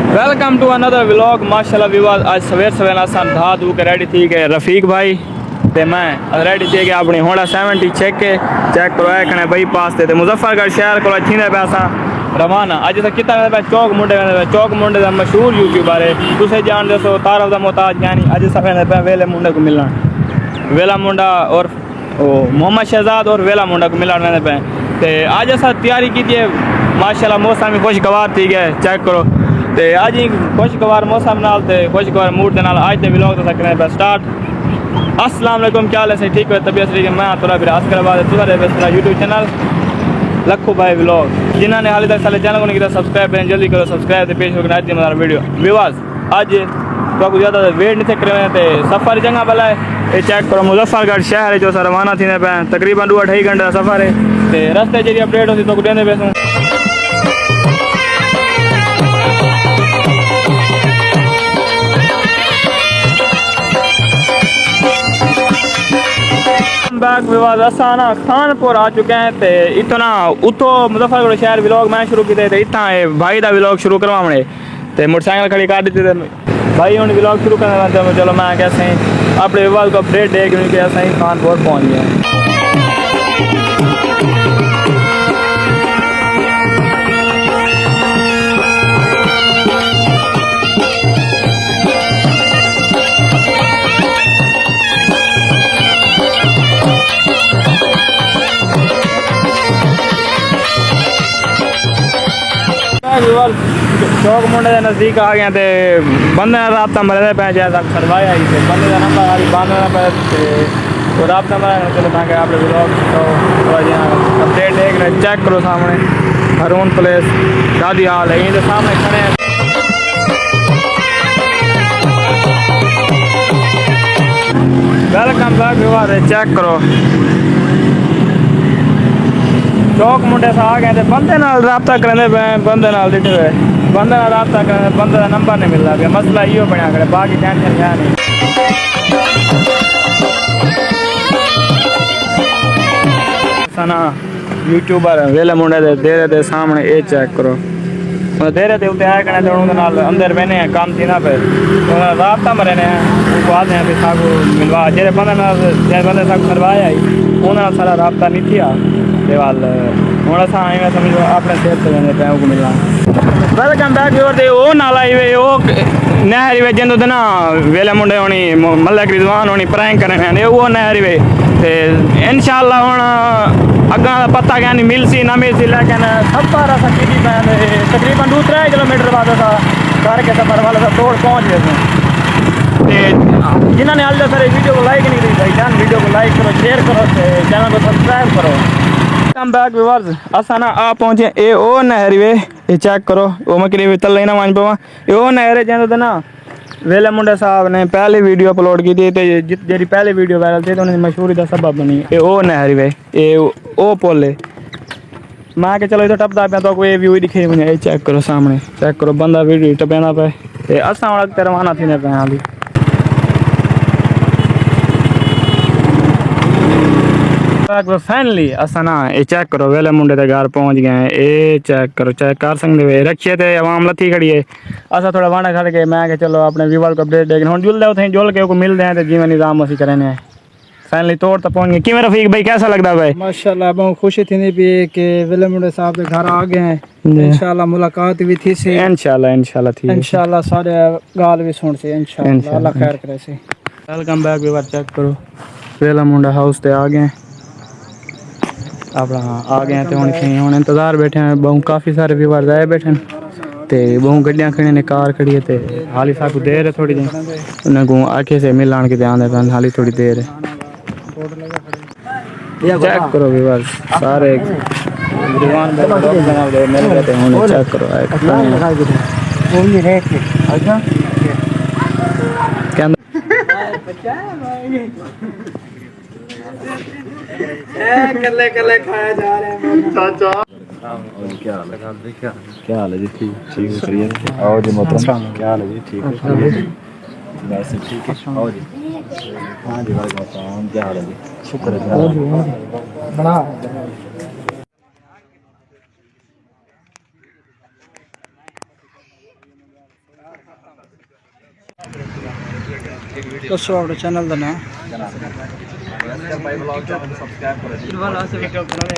Welcome to another vlog. माशाल्लाह viewers, आज सवेर सवेर असां धा धू के रेडी थी गए रफीक भाई ते मैं रेडी थी गए अपनी होंडा 70 चेक करो है बाईपास ते मुजफ्फरगढ़ शहर को थींदे पे असां रवाना। अज असां कितना पे चौक मुंडे वेंदे पे। चौक मुंडे दा मशहूर यूट्यूबर है, तुसे जान दसो तारफ दा मोहताज यानी अज असां वेंदे पे वेले मुंडे को मिलन। वेला मुंडा और मोहम्मद शहजाद और वेला मुंडा को मिलन वेंदे पे ते अज असां तैयारी की थी। माशाल्लाह मौसम भी खुशगवार थी गए, चेक करो ते अज ही खुशगवार मौसम नाल ते खुशगवार मूड दे नाल आज दे व्लॉग तो करें पे स्टार्ट। अस्सलाम वालेकुम, क्या हाल है? सही ठीक है, तबीयत ठीक है। मैं थोड़ा फिर आसकराबाद तुझा मेरा यूट्यूब चैनल लखू भाई व्लॉग। जिन्होंने हाल तक साले चैनल को नहीं किया सब्सक्राइब करें, जल्दी करो सब्सक्राइब ते पेश होकर आज हमारा वीडियो व्यूअर्स। आज तो ज़्यादा वेट नहीं थे करे ते सफ़र चंगा भला है। ये चेक करो मुजफ्फरगढ़ शहर है जो सर रवाना थी पे तकरीबन 2-2.5 घंटे का सफ़र है ते रस्ते जी अपडेट होती तो देंदे पैसों। बैक विवाद असाना खानपुर आ चुके हैं ते इतना उतो मुजफ्फरगढ़ शहर व्लॉग मैं शुरू किए थे। इतना भाई दा व्लॉग शुरू करवाने ते मोटरसाइकिल खड़ी कर दी थी भाई हूँ व्लॉग शुरू करने। चलो मैं कैसे अपने विवाद को अपडेट दे क्योंकि ऐसा ही खानपुर पहुँच गया। चौक मुंडे के नज़दीक आ गए थे। बंदे का रबता मरे पे जैसा खड़वाया ही थे बंदे का नंबर अभी बांधना पे तो रबता मरा। चलो ताकि आप ब्लॉग तो थोड़ा जहाँ अपडेट देख रहे चेक करो सामने हरून प्लेस दादी हाल है ये सामने खड़े हैं। वेलकम बैक व्यूअर, चेक करो चौक मुंडे से आ गए थे। बंदे नाल रबता करेंदे पे बंदे नाल दिखे हुए बंदे नाल रबता करें बंदे का नंबर नहीं मिलता पे मसला इो बनया करे बाकी टेंशन है नहीं। सना यूट्यूबर वेले मुंडे दे दे दे सामने ये चेक करो देरे ते उते आए कने तो नाल अंदर बहने हैं काम थी ना पे रबता मरे ने उनको आते हैं कि सागो मिलवा जेरे बंदे नाल जे बंदे साग करवाया ही उन्होंने सारा रबता नहीं थिया देवाल हूँ असा आए समझो अपने सेहत से वेंदे पे को मिलना। वेलकम बैक व्यूअर ते ओ नाला हाईवे ओ नया हाईवे जिंदो ते ना वेले मुंडे होनी मलक रिजवान होनी प्रैंक करने वो नया हाईवे ते इंशाल्लाह हुण अग्गा पता क्या नहीं मिलसी ना मिलसी लेकिन सफर अस की तकरीबन 2-3 किलोमीटर बाद असा करके सफर वाले तोड़ पहुँच गए। जिन्होंने हाल तक वीडियो को लाइक नहीं की भाई जान वीडियो को लाइक करो, शेयर करो, चैनल को सब्सक्राइब करो। वेलकम बैक व्यूअर्स, असा ना आ पहुंचे ए ओ नहर वे ये चेक करो वो मैं कि तल ना वन पवा ये ओ नहर जैसे ना वेले मुंडे साहब ने पहली वीडियो अपलोड की थी जी पहली वीडियो वायरल थी तो उन्हें मशहूरी का सबब बनी ये ओ नहर वे ये ओ पोले मैं चलो इधर टपदा पे तो कोई व्यू दिखे मुझे। चेक करो सामने चेक करो बंदा वीडियो टपेंदा पे असा हम रवाना थी पे हाली। फाइनली असा ना ये चेक करो वेले मुंडे के घर पहुंच गए हैं। ये चेक करो चेक कर सकते हुए रखिए थे आवाम लथी खड़ी है असा थोड़ा वाणा खड़ के मैं चलो अपने व्यूअर को अपडेट देख हम जुल दे जुल के मिलते हैं तो जीवन निजाम असी करें। फाइनली तोड़ तो पहुंच गए। कि रफीक भाई कैसा लगता भाई? माशाल्लाह बहुत खुशी थी भी कि वेले मुंडे साहब के घर आ गए हैं। इंशाल्लाह मुलाकात भी थी से इंशाल्लाह थी इंशाल्लाह सारे गाल भी सुन से इंशाल्लाह अल्लाह खैर करे से। वेलकम बैक व्यूअर, चेक करो वेला मुंडा हाउस ते आ गए अपना आ गए तो हम इंतजार बैठे हैं। बहु काफ़ी सारे व्यूअर्स आए बैठे ते बहु गड्डियाँ खड़ी ने कार खड़ी है ते हाली साकू देर है थोड़ी जी उन्हें को आखे से मिलान के ध्यान देता हाली थोड़ी देर है। चेक करो व्यूअर्स सारे दीवान बना दे मिल गए थे चेक करो कल्ले कल्ले खाया जा रहे हैं चाचा। क्या हाल है जी? ठीक ठीक है। आओ जी मोहतरम, क्या हाल है जी? ठीक है वैसे ठीक है। आओ जी। हाँ जी वालेकुम अस्सलाम, क्या हाल है जी? शुक्र है बड़ा। दोस्तों अपने चैनल दा नाम भाई ब्लॉग चैनल सब्सक्राइब करो। वाला से वीडियो बनाने